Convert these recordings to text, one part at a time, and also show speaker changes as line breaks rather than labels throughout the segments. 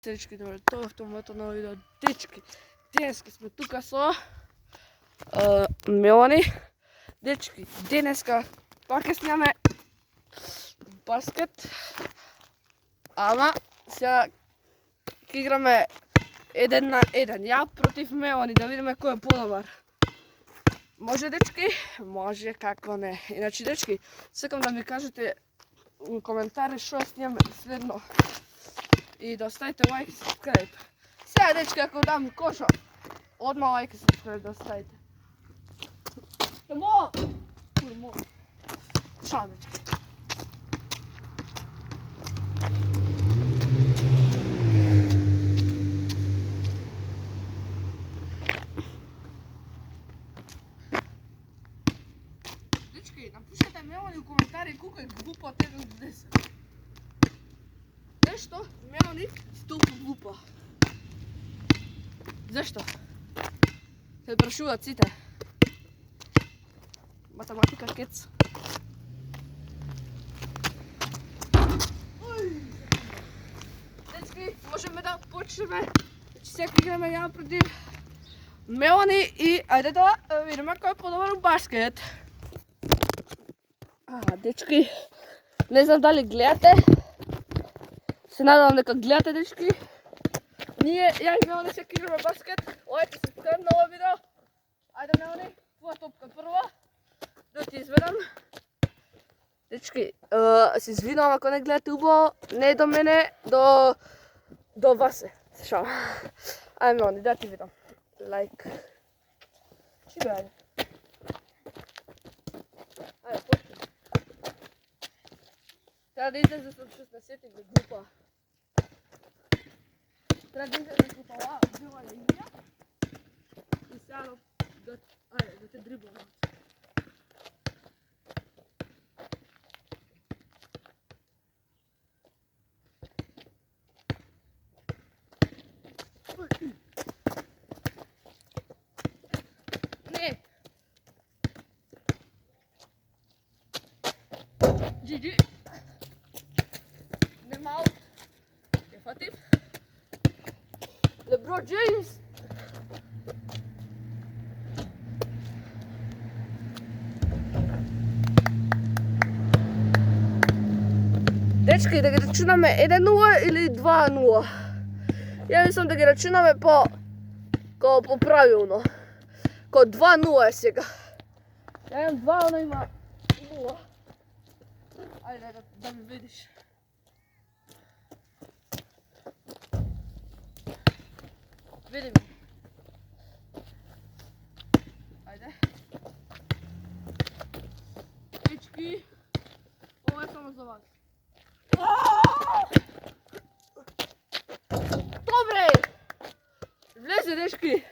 Дечки, тоа е второто ново видео. Дечки, денеска сме тука со Мелани. Дечки, денеска пак ќе снимаме баскет. Ама сега ќе играме 1 на 1. Ја против Мелани, да видиме кој е подобар. Може, дечки? Може, како не. Иначе, дечки, сакам да ми кажете у коментари што снимаме следно. И да оставите лайк и subscribe. Сега, дечки, ако дам коша, одма лайк и subscribe да оставите. Емо! Шал, дечки. Дечки, напишете Мелани у коментари колко е глупа от 1 до 10. Зашто Мелани толку глупа? Зашто? Се прашуваат сите. Математика кец. Дечки, можеме да почнеме. Сега играме ја против Мелани и ајде да видиме кој е подобар у баскет. Дечки, не знам дали гледате. Се надевам дека гледате, дечки. Ние, ја и Мелани сега играме баскет. Ојте се скрем на ова видео. Ајде, Мелани, твоја топка прва. Да ти изведам. Дечки, се извинувам ако не гледате убаво. Не до мене, до вас е. Се шалам. Ајде, Мелани, да ти видам. Лайк. Чи бе, ајде. Ајде, почни. Треба да излезе со 16 бе, глупа. Треба да излезе со това била линија. И сега да те дриблам. Не. GG. Нема аут. Ја фатив. LeBron James. Дечки, да ги рачунаме 1-0 или 2-0? Ја мислам да ги рачунаме по правилно. Ко 2-0 е сега. Ја имам 2, она има 0. Ајде да ми видиш. Види ми. Ајде. Дечки, ова е само за вас. Добре! Влезе, дечки.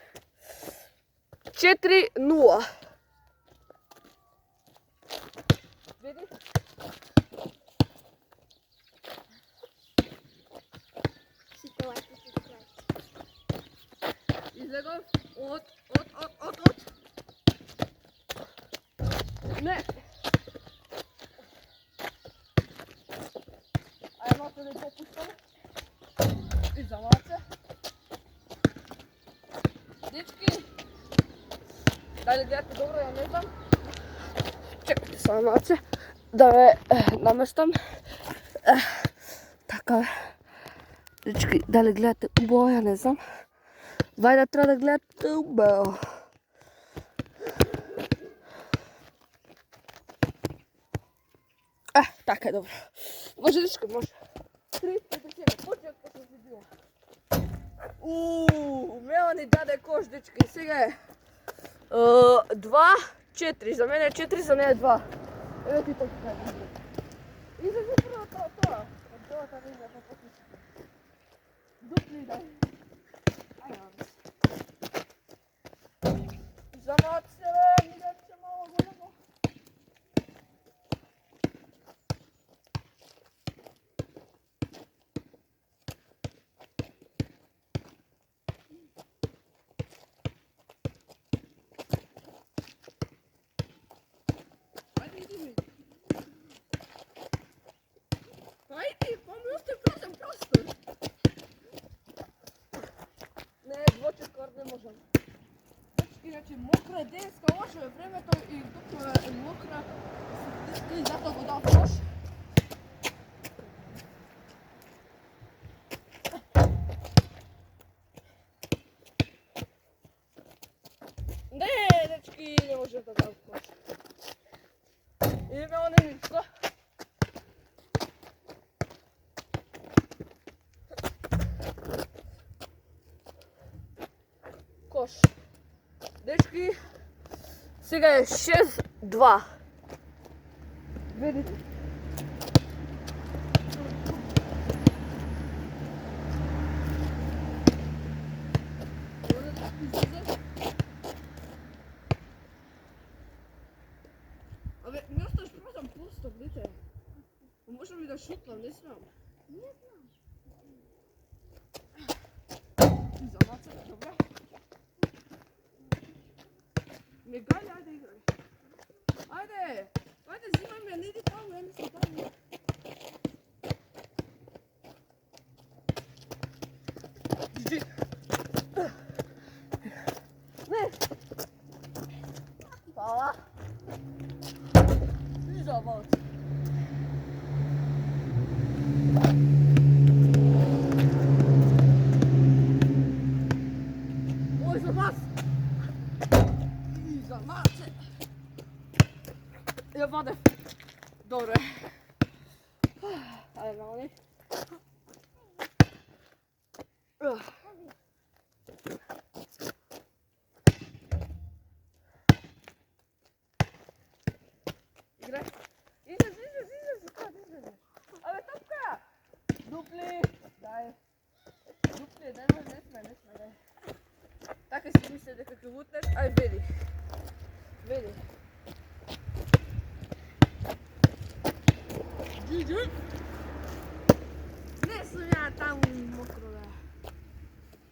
4-0. Види?
Сите лайк и subscribe.
Излегов от. Не! Ајде малко да попуштам. И за малце. Дечки, дали гледате добро, ја не знам. Чекайте само малце да ме наместам. Така. Дечки, дали гледате убаво, ја не знам. Вајде треба да гледате убаво. Така е добро. Може, дечки, може. 3-4, почнем како се било. Мелани даде кош, дечки, сега е 2-4, за мене е 4, за нея е 2. Ево ти тока кажа. Излези прво тоа. Од долата линија па потисите. Дупли дай. Ајде, мамис. Замат се, бе, мигаче мало големо. Ајде, па ми остави празен простор. можам. Иначе мокра е денеска, лошо е времето и тука е мокра. И затоа го дав кош. Не, дечки, не можем да дам кош. Идеме оне ништо. Кош. Дечки, сега е 6-2. Видите. Абе, ми оставаш просто пусто, видите. Можам ли да шутнам, не смеам.
Не знам.
За мацата, добре. Не гајде, ајде играј. Ајде, ајде, зимај ме, не иди таму, не ми се таму. Иди. Не. Фала. И за малце. Ой, за вас. И за малце. Ја вадев. Добре. Ајде, мали. Играј. Излез, кад излезеш? Абе, топка! Дупли! Дај. Дупли, дај, не сме, дај. Така си мисле дека ќе вутнеш, ај веди. Веди. Джиджи! Не сум ја таму мокро да.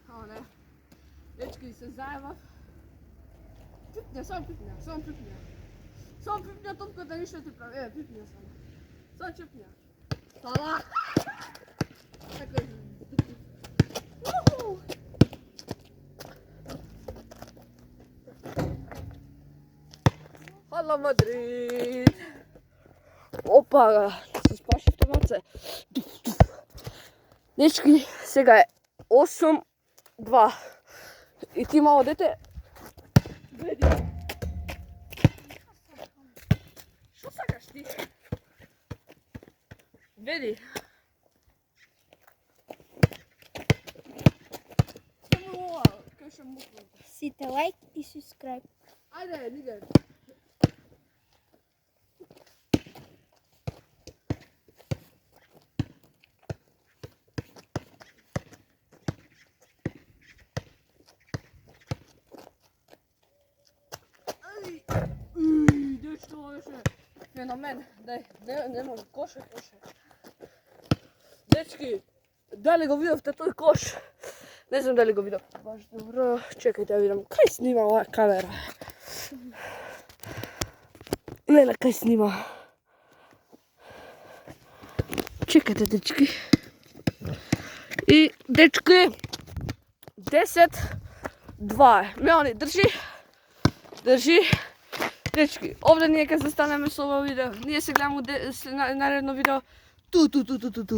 Ао не. Дечки се заебав. Пипне, само пипне. Само пипне топката, ништо ти прави. Пипне само. Само чипне. Фала! Така е. Уху! Хала Мадрид! Опа, се спаши автоматце. Дечки, сега е 8-2. И ти мало дете, види. Што сакаш ти? Види. Само ова, кај ше мокро.
Сите лайк и subscribe.
Ајде, нигер. Дечко беше феномен. Дај, не може, кош. Дечки, дали го видовте тој кош? Не знам дали го видов. Баш добро, чекајте да видам. Кај снима оваа камера? Леле, кај снима? Чекајте, дечки. И, дечки, 10-2. Мелани, држи. Дечки, овде ние ќе застанеме со ова видео. Ние се гледаме наредно видео. Ту.